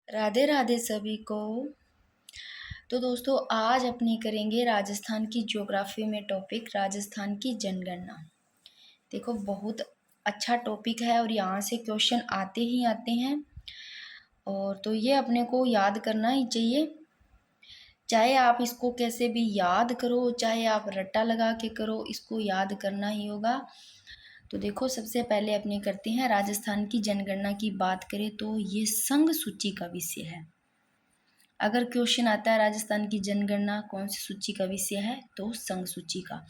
राधे राधे सभी को। तो दोस्तों आज अपनी करेंगे राजस्थान की ज्योग्राफी में टॉपिक राजस्थान की जनगणना। देखो बहुत अच्छा टॉपिक है और यहाँ से क्वेश्चन आते ही आते हैं और तो ये अपने को याद करना ही चाहिए। चाहे आप इसको कैसे भी याद करो, चाहे आप रट्टा लगा के करो, इसको याद करना ही होगा। तो देखो सबसे पहले अपने करते हैं राजस्थान की जनगणना की बात करें तो ये संघ सूची का विषय है। अगर क्वेश्चन आता है राजस्थान की जनगणना कौन सी सूची का विषय है तो संघ सूची का,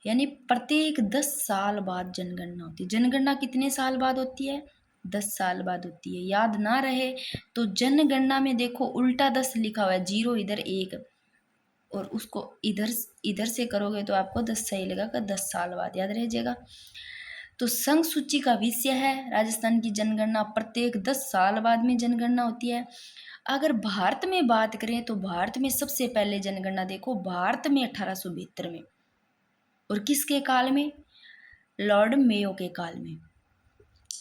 यानी प्रत्येक 10 साल बाद जनगणना होती है। जनगणना कितने साल बाद होती है? 10 साल बाद होती है। याद ना रहे तो जनगणना में देखो उल्टा 10 लिखा हुआ है, 0 इधर 1, और उसको इधर इधर से करोगे तो आपको 10 सही लगेगा, 10 साल बाद याद रह जाएगा। तो संघ सूची का विषय है राजस्थान की जनगणना, प्रत्येक 10 साल बाद में जनगणना होती है। अगर भारत में बात करें तो भारत में सबसे पहले जनगणना देखो भारत में 1872 में, और किसके काल में? लॉर्ड मेयो के काल में।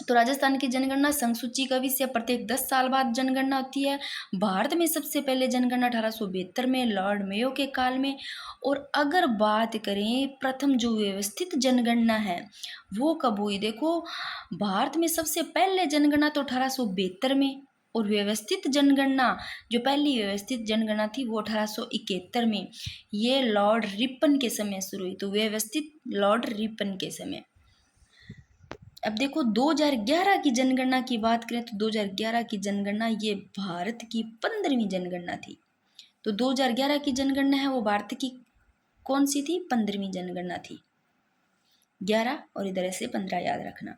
तो राजस्थान की जनगणना संघ सूची का विषय, प्रत्येक 10 साल बाद जनगणना होती है। भारत में सबसे पहले जनगणना 1872 में लॉर्ड मेयो के काल में। और अगर बात करें प्रथम जो व्यवस्थित जनगणना है वो कब हुई? देखो भारत में सबसे पहले जनगणना तो 1872 में, और व्यवस्थित जनगणना जो पहली व्यवस्थित जनगणना थी वो 1871 में। ये लॉर्ड रिपन के समय शुरू हुई। तो व्यवस्थित लॉर्ड रिपन के समय। अब देखो 2011 की जनगणना की बात करें तो 2011 की जनगणना ये भारत की 15वीं जनगणना थी। तो 2011 की जनगणना है वो भारत की कौन सी थी? 15वीं जनगणना थी। 11 और इधर ऐसे 15 याद रखना।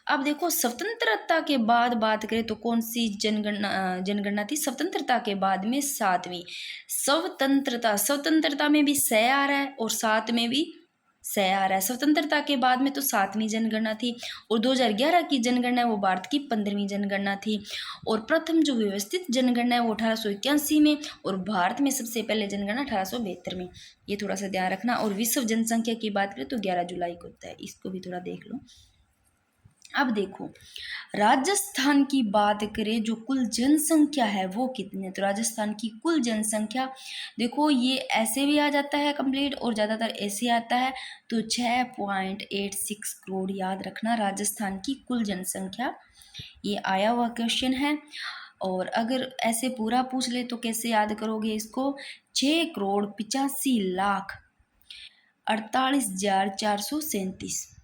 अब देखो स्वतंत्रता के बाद बात करें तो कौन सी जनगणना थी? स्वतंत्रता के बाद में 7वीं। स्वतंत्रता में भी 6 आ रहा है और 7 में भी 6 आ रहा है। स्वतंत्रता के बाद में तो 7वीं जनगणना थी, और 2011 की जनगणना है वो भारत की 15वीं जनगणना थी। और प्रथम जो व्यवस्थित जनगणना है वो 1881 में, और भारत में सबसे पहले जनगणना 1872 में। ये थोड़ा सा ध्यान रखना। और विश्व जनसंख्या की बात करें तो 11 जुलाई को होता है, इसको भी थोड़ा देख लो। अब देखो राजस्थान की बात करें, जो कुल जनसंख्या है वो कितनी है? तो राजस्थान की कुल जनसंख्या देखो ये ऐसे भी आ जाता है कंप्लीट, और ज़्यादातर ऐसे आता है। तो 6.86 करोड़ याद रखना राजस्थान की कुल जनसंख्या। ये आया हुआ क्वेश्चन है। और अगर ऐसे पूरा पूछ ले तो कैसे याद करोगे इसको? 6,85,48,437।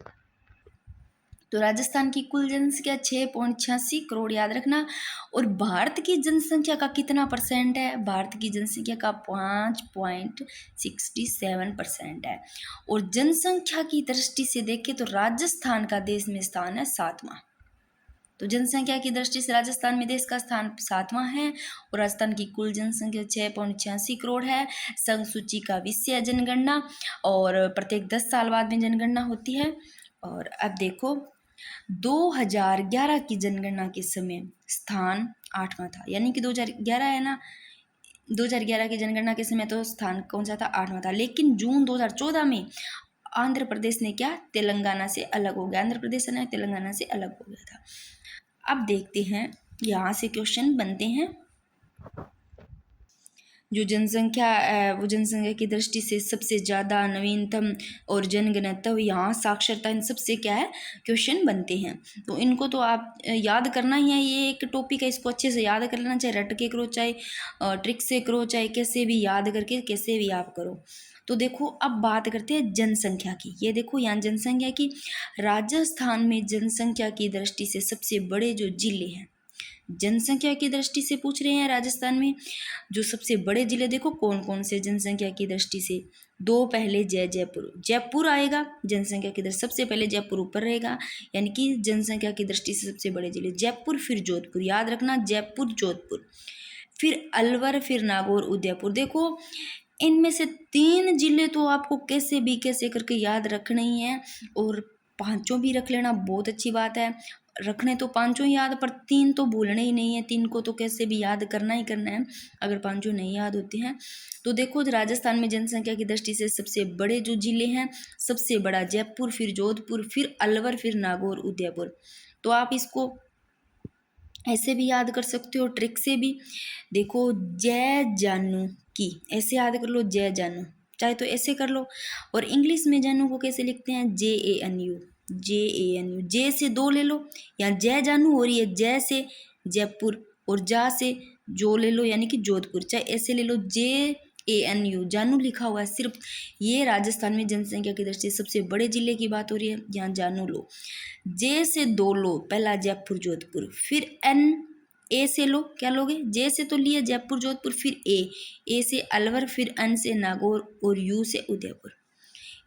तो राजस्थान की कुल जनसंख्या 6.86 करोड़ याद रखना। और भारत की जनसंख्या का कितना परसेंट है? भारत की जनसंख्या का 5.67% है। और जनसंख्या की दृष्टि से देखें तो राजस्थान का देश में स्थान है 7वां। तो जनसंख्या की दृष्टि से राजस्थान में देश का स्थान 7वां है। और राजस्थान की कुल जनसंख्या 6.86 करोड़ है। संघ सूची का विषय जनगणना, और प्रत्येक 10 साल बाद में जनगणना होती है। और अब देखो 2011 की जनगणना के समय स्थान 8वां था, यानी कि 2011 है ना, 2011 की जनगणना के समय तो स्थान कौन सा था? 8वां था। लेकिन जून 2014 में आंध्र प्रदेश ने क्या? तेलंगाना से अलग हो गया। आंध्र प्रदेश ने तेलंगाना से अलग हो गया था। अब देखते हैं यहाँ से क्वेश्चन बनते हैं। जो जनसंख्या वो जनसंख्या की दृष्टि से सबसे ज़्यादा नवीनतम और जनगणना यहाँ साक्षरता, इन सबसे क्या है क्वेश्चन बनते हैं। तो इनको तो आप याद करना ही है, ये एक टॉपिक है, इसको अच्छे से याद कर लेना, चाहे रट के करो, चाहे ट्रिक से करो, चाहे कैसे भी याद करके कैसे भी आप करो। तो देखो अब बात करते हैं जनसंख्या की। ये देखो यहाँ जनसंख्या की, राजस्थान में जनसंख्या की दृष्टि से सबसे बड़े जो जिले हैं, जनसंख्या की दृष्टि से पूछ रहे हैं राजस्थान में जो सबसे बड़े जिले देखो कौन कौन से जनसंख्या की दृष्टि से। दो पहले जयपुर आएगा जनसंख्या की दृष्टि, सबसे पहले जयपुर ऊपर रहेगा, यानी कि जनसंख्या की दृष्टि से सबसे बड़े जिले जयपुर, फिर जोधपुर, याद रखना जयपुर जोधपुर, फिर अलवर, फिर नागौर, उदयपुर। देखो इनमें से 3 जिले तो आपको कैसे भी कैसे करके याद रखने ही है, और 5 भी रख लेना, बहुत अच्छी बात है। रखने तो 5 ही याद, पर 3 तो भूलने ही नहीं है, 3 को तो कैसे भी याद करना ही करना है अगर 5 नहीं याद होते हैं। तो देखो राजस्थान में जनसंख्या की दृष्टि से सबसे बड़े जो जिले हैं, सबसे बड़ा जयपुर, फिर जोधपुर, फिर अलवर, फिर नागौर, उदयपुर। तो आप इसको ऐसे भी याद कर सकते हो, ट्रिक से भी। देखो जय जानू की, ऐसे याद कर लो, जय जानू, चाहे तो ऐसे कर लो। और इंग्लिश में जानू को कैसे लिखते हैं, JANU, JANU, जे से दो ले लो, या जय जानू, और ये जय से जयपुर और जा से जो ले लो यानी कि जोधपुर, चाहे ऐसे ले लो, JANU, जानू लिखा हुआ है सिर्फ। ये राजस्थान में जनसंख्या की दृष्टि से सबसे बड़े जिले की बात हो रही है, यहाँ जानू लो। जे से दो लो, पहला जयपुर जोधपुर, फिर N, ए से लो, क्या लोगे, जे से तो लिए जयपुर जोधपुर, फिर ए से अलवर, फिर N से नागौर और यू से उदयपुर।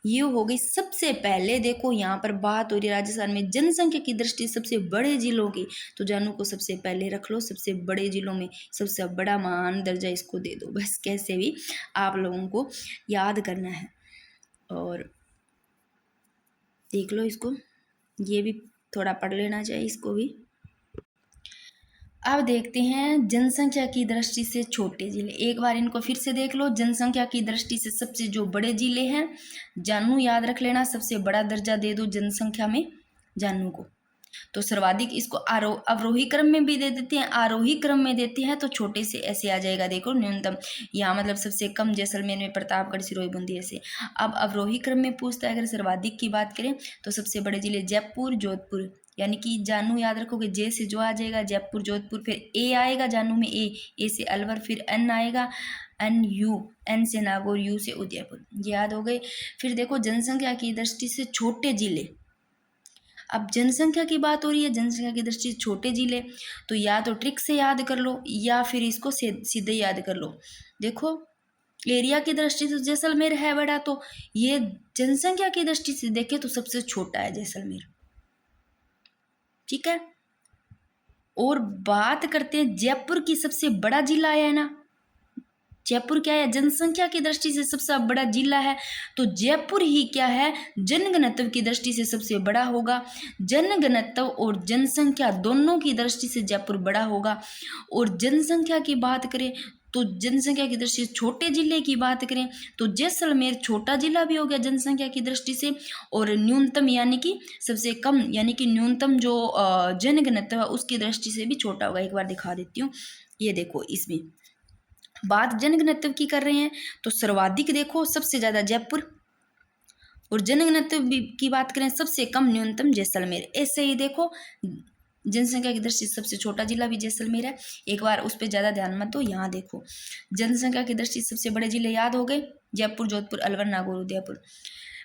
ये हो गई सबसे पहले। देखो यहाँ पर बात हो रही है राजस्थान में जनसंख्या की दृष्टि से सबसे बड़े जिलों की, तो जानू को सबसे पहले रख लो, सबसे बड़े जिलों में सबसे बड़ा महान दर्जा इसको दे दो, बस कैसे भी आप लोगों को याद करना है। और देख लो इसको, ये भी थोड़ा पढ़ लेना चाहिए इसको भी। अब देखते हैं जनसंख्या की दृष्टि से छोटे जिले, एक बार इनको फिर से देख लो। जनसंख्या की दृष्टि से सबसे जो बड़े जिले हैं, जानू याद रख लेना, सबसे बड़ा दर्जा दे दो जनसंख्या में जानू को। तो सर्वाधिक इसको अवरोही क्रम में भी दे देते हैं, आरोही क्रम में देते हैं तो छोटे से ऐसे आ जाएगा। देखो न्यूनतम यहाँ मतलब सबसे कम जैसलमेर में प्रतापगढ़, सिरोही, बूंदी, ऐसे। अब अवरोही क्रम में पूछता है, अगर सर्वाधिक की बात करें तो सबसे बड़े जिले जयपुर, जोधपुर, यानी कि जानू याद रखोगे, जे से जो आ जाएगा जयपुर जोधपुर, फिर ए आएगा जानू में, ए से अलवर, फिर N आएगा, NU, N से नागौर, यू से उदयपुर, याद हो गए। फिर देखो जनसंख्या की दृष्टि से छोटे जिले, अब जनसंख्या की बात हो रही है, जनसंख्या की दृष्टि से छोटे जिले, तो या तो ट्रिक से याद कर लो या फिर इसको सीधे याद कर लो। देखो एरिया की दृष्टि से जैसलमेर है बड़ा, तो ये जनसंख्या की दृष्टि से देखे तो सबसे छोटा है जैसलमेर, ठीक है। और बात करते हैं जयपुर की, सबसे बड़ा जिला है ना, जयपुर क्या है, जनसंख्या की दृष्टि से सबसे बड़ा जिला है, तो जयपुर ही क्या है, जनघनत्व की दृष्टि से सबसे बड़ा होगा। जनघनत्व और जनसंख्या दोनों की दृष्टि से जयपुर बड़ा होगा। और जनसंख्या की बात करें तो जनसंख्या की दृष्टि से छोटे जिले की बात करें तो जैसलमेर छोटा जिला भी हो गया जनसंख्या की दृष्टि से, और न्यूनतम यानी कि सबसे कम यानी कि न्यूनतम जो जनघनत्व है उसकी दृष्टि से भी छोटा होगा। एक बार दिखा देती हूँ, ये देखो इसमें बात जनघनत्व की कर रहे हैं तो सर्वाधिक देखो सबसे ज्यादा जयपुर, और जनघनत्व की बात करें सबसे कम न्यूनतम जैसलमेर। ऐसे ही देखो जनसंख्या की दृष्टि से सबसे छोटा जिला भी जैसलमेर है, एक बार उस पर ज़्यादा ध्यान मत दो। यहाँ देखो जनसंख्या की दृष्टि से सबसे बड़े जिले याद हो गए, जयपुर, जोधपुर, अलवर, नागौर, उदयपुर।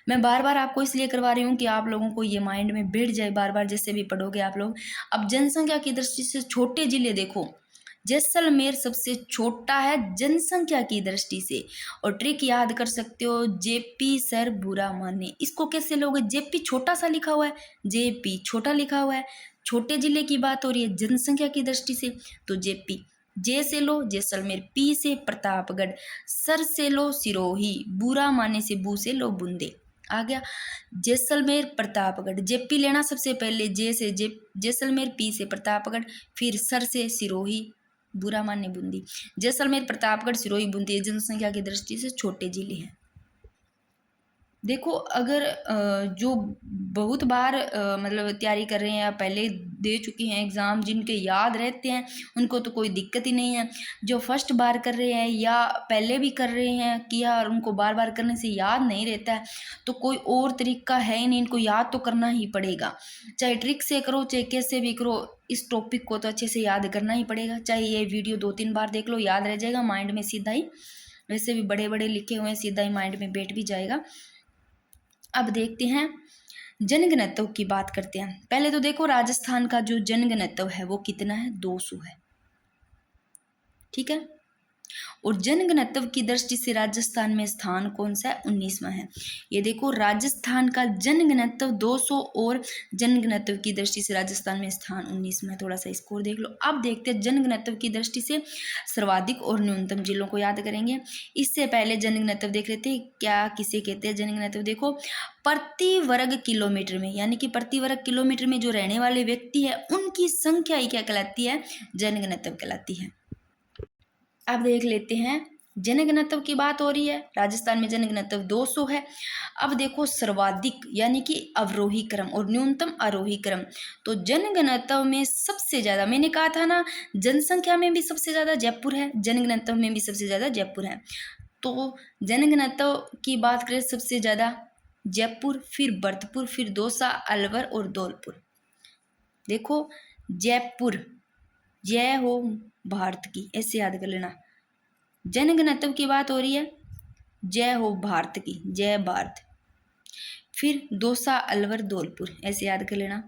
मैं बार बार आपको इसलिए करवा रही हूँ कि आप लोगों को ये माइंड में बैठ जाए, बार बार जैसे भी पढ़ोगे आप लोग। अब जनसंख्या की दृष्टि से छोटे जिले देखो, जैसलमेर सबसे छोटा है जनसंख्या की दृष्टि से। और ट्रिक याद कर सकते हो, JP सर बुरा माने, इसको कैसे लोगे, JP छोटा सा लिखा हुआ है, JP छोटा लिखा हुआ है, छोटे जिले की बात हो रही है जनसंख्या की दृष्टि से, तो JP। जे से लो जैसलमेर, P से प्रतापगढ़, सर से लो सिरोही, बुरा माने से बू से लो बूंदे, आ गया जैसलमेर, प्रतापगढ़। JP लेना सबसे पहले, जे से जैसलमेर, P से प्रतापगढ़, फिर सर से सिरोही, बुरा माने बूंदी। जैसलमेर, प्रतापगढ़, सिरोही, बूंदी जनसंख्या की दृष्टि से छोटे जिले हैं। देखो अगर जो बहुत बार मतलब तैयारी कर रहे हैं या पहले दे चुके हैं एग्ज़ाम, जिनके याद रहते हैं उनको तो कोई दिक्कत ही नहीं है। जो फर्स्ट बार कर रहे हैं या पहले भी कर रहे हैं किया और उनको बार बार करने से याद नहीं रहता है, तो कोई और तरीका है ही नहीं, इनको याद तो करना ही पड़ेगा। चाहे ट्रिक से करो चाहे कैसे भी करो, इस टॉपिक को तो अच्छे से याद करना ही पड़ेगा। चाहे ये वीडियो 2-3 बार देख लो, याद रह जाएगा माइंड में सीधा ही। वैसे भी बड़े बड़े लिखे हुए हैं, सीधा ही माइंड में बैठ भी जाएगा। अब देखते हैं जनघनत्व की बात करते हैं। पहले तो देखो राजस्थान का जो जनघनत्व है वो कितना है, 200 है, ठीक है। और जनघनत्व की दृष्टि से राजस्थान में स्थान कौन सा है, 19वां है। ये देखो राजस्थान का जनघनत्व 200 और जनघनत्व की दृष्टि से राजस्थान में स्थान 19वां है। थोड़ा सा स्कोर देख लो। अब देखते हैं जनघनत्व की दृष्टि से सर्वाधिक और न्यूनतम जिलों को याद करेंगे। इससे पहले जनघनत्व देख लेते हैं, क्या किसे कहते हैं जनघनत्व। देखो प्रति वर्ग किलोमीटर में, यानी कि प्रति वर्ग किलोमीटर में जो रहने वाले व्यक्ति है उनकी संख्या ही क्या कहलाती है, जनघनत्व कहलाती है। अब देख लेते हैं जनघनत्व की बात हो रही है, राजस्थान में जनघनत्व 200 है। अब देखो सर्वाधिक यानी कि अवरोही क्रम और न्यूनतम आरोही क्रम। तो जनघनत्व में सबसे ज्यादा, मैंने कहा था ना, जनसंख्या में भी सबसे ज्यादा जयपुर है, जनघनत्व में भी सबसे ज्यादा जयपुर है। तो जनघनत्व की बात करें सबसे ज्यादा जयपुर, फिर भरतपुर, फिर दौसा, अलवर और धौलपुर। देखो जयपुर, जय हो भारत की, ऐसे याद कर लेना। जनघनत्व की बात हो रही है, जय हो भारत की, जय भारत। फिर दौसा, अलवर, धौलपुर, ऐसे याद कर लेना।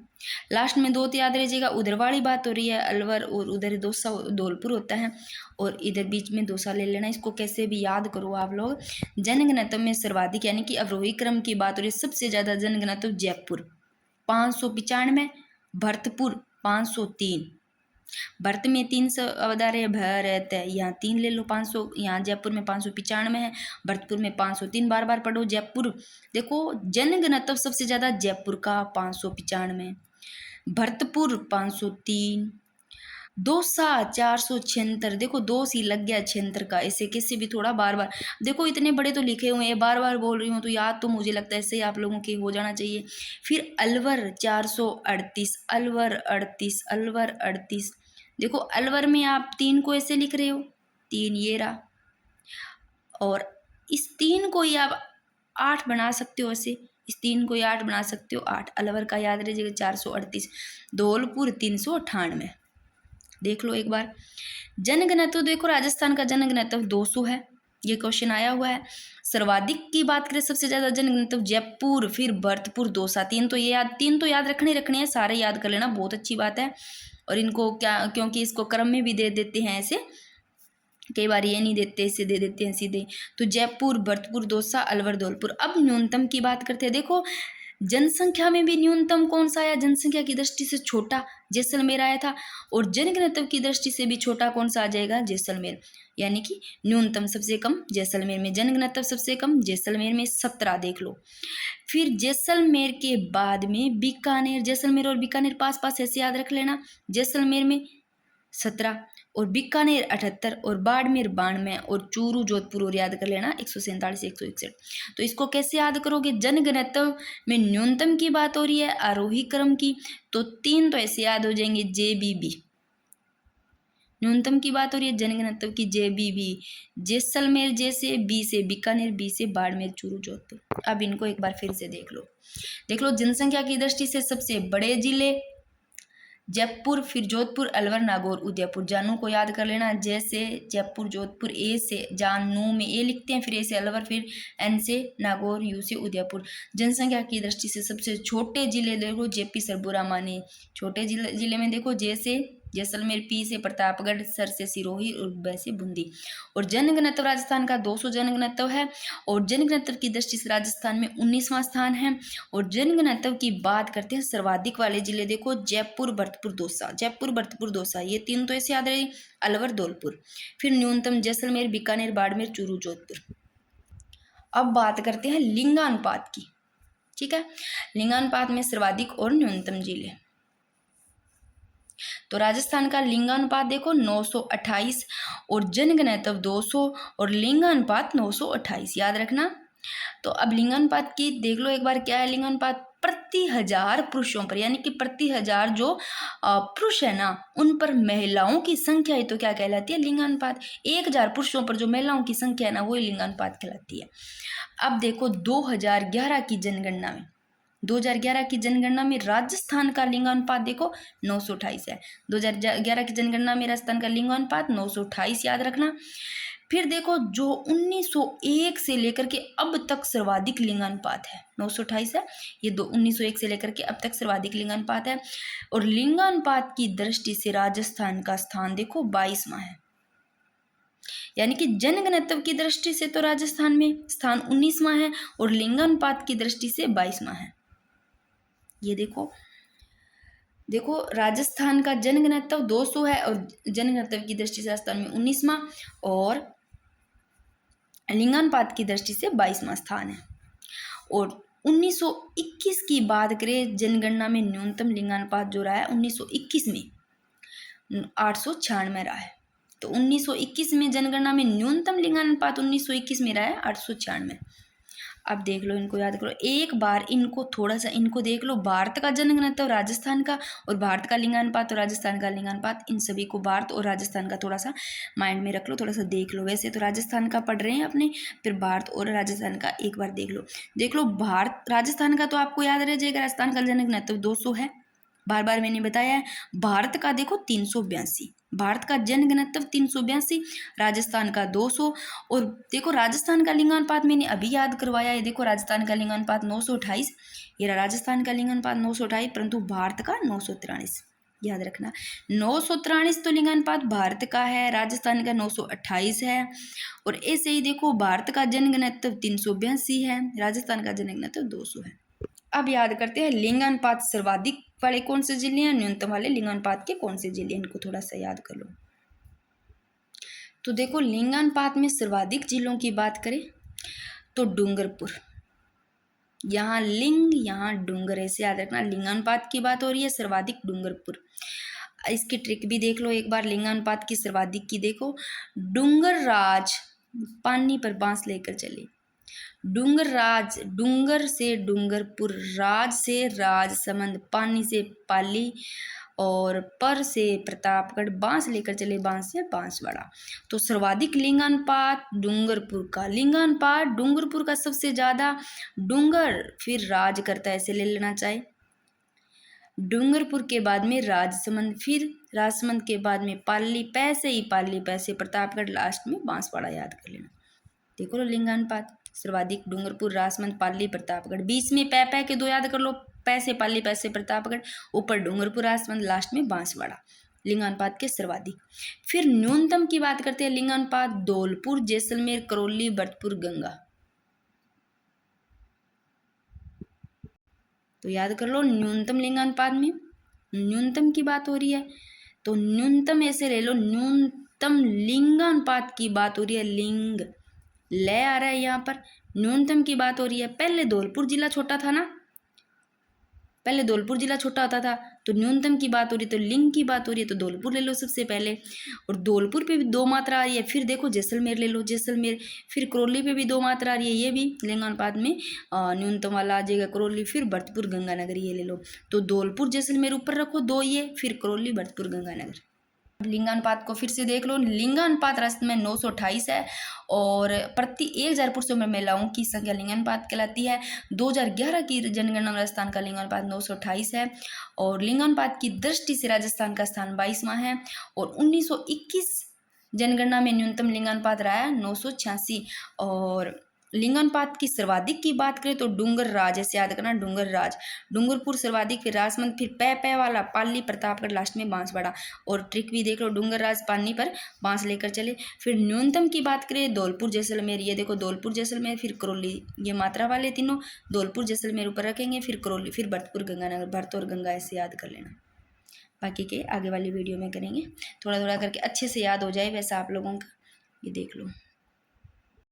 लास्ट में 2 तो याद रह उधर वाली बात हो रही है, अलवर, और उधर दौसा धौलपुर होता है, और इधर बीच में दौसा ले लेना। इसको कैसे भी याद करो आप लोग। जनघनत्व में सर्वाधिक यानी कि अवरोही क्रम की बात हो रही है, सबसे ज्यादा जनघनत्व जयपुर 595, भरतपुर 503। भरत में 300 अवतार है, भरत यहाँ 3 ले लो, 500 यहाँ जयपुर में 595 है, भरतपुर में 503। बार बार पढ़ो जयपुर। देखो जनघनत्व सबसे ज्यादा जयपुर का 595, भरतपुर 503, दौसा 476। देखो दो सी लग गया छिहत्तर का, ऐसे किसी भी थोड़ा बार बार देखो, इतने बड़े तो लिखे हुए हैं, बार बार बोल रही हूँ तो याद तो मुझे लगता है ऐसे ही आप लोगों के हो जाना चाहिए। फिर अलवर 438, अलवर 38, अलवर 38। देखो अलवर में आप 3 को ऐसे लिख रहे हो, 3 ये रहा, और इस 3 को ही आप 8 बना सकते हो, ऐसे इस 3 को ही 8 बना सकते हो, 8। अलवर का याद रहिएगा 438, धौलपुर 398। देख लो एक बार। जनघनत्व देखो राजस्थान का जनघनत्व 200 है, ये क्वेश्चन आया हुआ है। सर्वाधिक की बात करें सबसे ज्यादा जनघनत्व जयपुर, फिर भरतपुर, दौसा। 3 तो याद रखने हैं, सारे याद कर लेना, बहुत अच्छी बात है। और इनको क्या, क्योंकि इसको क्रम में भी दे देते हैं ऐसे, कई बार ये नहीं देते, इसे दे देते हैं सीधे। तो जयपुर, भरतपुर, दौसा, अलवर, धौलपुर। अब न्यूनतम की बात करते हैं। देखो जनसंख्या में भी न्यूनतम कौन सा आया, जनसंख्या की दृष्टि से छोटा जैसलमेर आया था, और जनघनत्व की दृष्टि से भी छोटा कौन सा आ जाएगा, जैसलमेर। यानी कि न्यूनतम सबसे कम जैसलमेर में, जनघनत्व सबसे कम जैसलमेर में 17। देख लो। फिर जैसलमेर के बाद में बीकानेर, जैसलमेर और बीकानेर पास पास ऐसे याद रख लेना। जैसलमेर में 17, और बीकानेर 78, और बाड़मेर 92, और चूरू, जोधपुर और याद कर लेना 147, 161। तो इसको कैसे याद करोगे, जनघनत्व में न्यूनतम की बात हो रही है, आरोही क्रम की, तो 3 तो ऐसे याद हो जाएंगे, JBB। न्यूनतम की बात हो रही है जनघनत्व की, JBB। जैसलमेर जैसे, बी से बीकानेर, बी से बाड़मेर, चूरू, जोधपुर। अब इनको एक बार फिर से देख लो जनसंख्या की दृष्टि से सबसे बड़े जिले जयपुर, फिर जोधपुर, अलवर, नागौर, उदयपुर। जानू को याद कर लेना, जैसे जयपुर, जोधपुर, ए से जानू में ए लिखते हैं, फिर ए से अलवर, फिर एन से नागौर, यू से उदयपुर। जनसंख्या की दृष्टि से सबसे छोटे जिले देखो, JP, सरबुरा, माने। छोटे जिले में देखो, जैसे जैसलमेर, पी से प्रतापगढ़, सर से सिरोही, और ब से बूंदी। और जनघनत्व राजस्थान का 200 जनघनत्व है, और जनघनत्व की दृष्टि से राजस्थान में 19वां स्थान है। और जनघनत्व की बात करते हैं सर्वाधिक वाले जिले, देखो जयपुर, भरतपुर, दौसा। जयपुर, भरतपुर, दौसा, ये 3 तो ऐसे याद रहे, अलवर, धौलपुर। फिर न्यूनतम जैसलमेर, बीकानेर, बाड़मेर, चूरू, जोधपुर। अब बात करते हैं लिंगानुपात की। ठीक है, लिंगानुपात में सर्वाधिक और न्यूनतम जिले। तो राजस्थान का लिंगानुपात देखो 928, और जनघनत्व 200, और लिंगानुपात 928, याद रखना। तो अब लिंगानुपात की देख लो एक बार, क्या है लिंगानुपात, प्रति 1000 पुरुषों पर, यानी कि प्रति 1000 जो पुरुष है ना, उन पर महिलाओं की संख्या ही तो क्या कहलाती है, लिंगानुपात। 1000 पुरुषों पर जो महिलाओं की संख्या है ना, वो लिंगानुपात कहलाती है। अब देखो 2011 की जनगणना में, 2011 की जनगणना में राजस्थान का लिंगानुपात देखो 928 है। 2011 की जनगणना में राजस्थान का लिंगानुपात 928, याद रखना। फिर देखो जो 1901 से लेकर के अब तक सर्वाधिक लिंगानुपात है, 928 है ये, 1901 से लेकर के अब तक सर्वाधिक लिंगानुपात है। और लिंगानुपात की दृष्टि से राजस्थान का स्थान देखो 22वां है, यानी कि जनघनत्व की दृष्टि से तो राजस्थान में स्थान 19वां है, और लिंगानुपात की दृष्टि से 22वां है। ये देखो राजस्थान का जनघनत्व 200 है, और जनघनत्व की दृष्टि से राजस्थान में 19वां, और लिंगानुपात की दृष्टि से 22वां स्थान है। और 1921 की बात करें, जनगणना में न्यूनतम लिंगानुपात जो रहा है 1921 में 896 रहा है। तो 1921 में जनगणना में न्यूनतम लिंगानुपात 1921 में रहा है 896। अब देख लो, इनको याद करो एक बार, इनको थोड़ा सा इनको देख लो। भारत का जनघनत्व राजस्थान का, और भारत का लिंगानुपात और राजस्थान का लिंगानुपात, इन सभी को भारत और राजस्थान का थोड़ा सा माइंड में रख लो, थोड़ा सा देख लो। वैसे तो राजस्थान का पढ़ रहे हैं अपने, फिर भारत और राजस्थान का एक बार देख लो। भारत राजस्थान का तो आपको याद रह जाएगा, राजस्थान का जनघनत्व 200 है, बार बार मैंने बताया है। भारत का देखो 382, भारत का जनघनत्व 382, राजस्थान का 200। और देखो राजस्थान का लिंगानुपात मैंने अभी याद करवाया है, देखो राजस्थान का लिंगानुपात 928, ये राजस्थान का लिंगानुपात 928, परंतु भारत का 943। याद रखना 943 तो लिंगानुपात भारत का है, राजस्थान का 928 है। और ऐसे ही देखो भारत का जनघनत्व 382 है, राजस्थान का जनघनत्व 200 है। अब याद करते हैं लिंगानुपात सर्वाधिक वाले कौन से जिले हैं, न्यूनतम वाले लिंगानुपात के कौन से जिले हैं, इनको थोड़ा सा याद कर लो। तो देखो लिंगानुपात में सर्वाधिक जिलों की बात करें तो डूंगरपुर, यहाँ लिंग यहाँ डूंगर, ऐसे याद रखना। लिंगानुपात की बात हो रही है, सर्वाधिक डूंगरपुर। इसकी ट्रिक भी देख लो एक बार, लिंगानुपात की सर्वाधिक की देखो। डूंगर राज पानी पर बांस लेकर चले, डूंगर राज, डूंगर से डूंगरपुर, राज से राजसमंद, पानी से पाली, और पर से प्रतापगढ़, बांस लेकर चले, बांस से बांसवाड़ा। तो सर्वाधिक लिंगानुपात डूंगरपुर का, लिंगानुपात डूंगरपुर का सबसे ज्यादा, डूंगर फिर राज करता है, ऐसे ले लेना चाहिए। डूंगरपुर के बाद में राजसमंद, फिर राजसमंद के बाद में पाली, पैसे ही पाली, पैसे प्रतापगढ़, लास्ट में बांसवाड़ा, याद कर लेना। देखो लो लिंगानुपात सर्वाधिक डूंगरपुर, राजसमंद, पाली, प्रतापगढ़, बीच में पै के दो याद कर लो, पैसे पाली, पैसे प्रतापगढ़, ऊपर डूंगरपुर, राजसमंद, लास्ट में बांसवाड़ा, लिंगानुपात के सर्वाधिक। फिर न्यूनतम की बात करते हैं, लिंगानुपात धौलपुर, जैसलमेर, करौली, भरतपुर, गंगा। तो याद कर लो न्यूनतम लिंगानुपात में, न्यूनतम की बात हो रही है तो न्यूनतम ऐसे ले लो, न्यूनतम लिंगानुपात की बात हो रही है, लिंग ले आ रहा है यहाँ पर, न्यूनतम की बात हो रही है। पहले धौलपुर जिला छोटा था ना, पहले धौलपुर जिला छोटा होता था, तो न्यूनतम की बात हो रही है, तो लिंग की बात हो रही है, तो धौलपुर ले लो सबसे पहले। और धौलपुर पे भी 2 मात्रा आ रही है, फिर देखो जैसलमेर ले लो, जैसलमेर, फिर करौली पे भी 2 मात्रा आ रही है, ये भी लिंगानुपात में न्यूनतम वाला आ जाएगा, करौली, फिर भरतपुर, गंगानगर, ये ले लो। तो धौलपुर जैसलमेर ऊपर रखो 2, ये फिर करौली, भरतपुर, गंगानगर। लिंगानुपात को फिर से देख लो, लिंगानुपात राजस्थान में 928 है, और प्रति 1000 पुरुषों में महिलाओं की संख्या लिंगानुपात कहलाती है। 2011 की जनगणना में राजस्थान का लिंगानुपात 928 है, और लिंगानुपात की दृष्टि से राजस्थान का स्थान 22वां है। और 1921 जनगणना में न्यूनतम लिंगानुपात रहा है 986। और लिंगानुपात की सर्वाधिक की बात करें तो डूंगर राज, ऐसे याद करना, डूंगर राज, डूंगरपुर सर्वाधिक, फिर राजसमंद, फिर पै वाला पाली, प्रतापगढ़, लास्ट में बांसवाड़ा। और ट्रिक भी देख लो, डूंगर राज पानी पर बांस लेकर चले। फिर न्यूनतम की बात करें धौलपुर जैसलमेर, ये देखो धौलपुर जैसलमेर, फिर करौली, ये मात्रा वाले तीनों, धौलपुर जैसलमेर ऊपर रखेंगे, फिर करौली, फिर भरतपुर, गंगानगर, भरत और गंगा, ऐसे याद कर लेना। बाकी के आगे वाली वीडियो में करेंगे, थोड़ा थोड़ा करके अच्छे से याद हो जाए वैसा आप लोगों का, ये देख लो।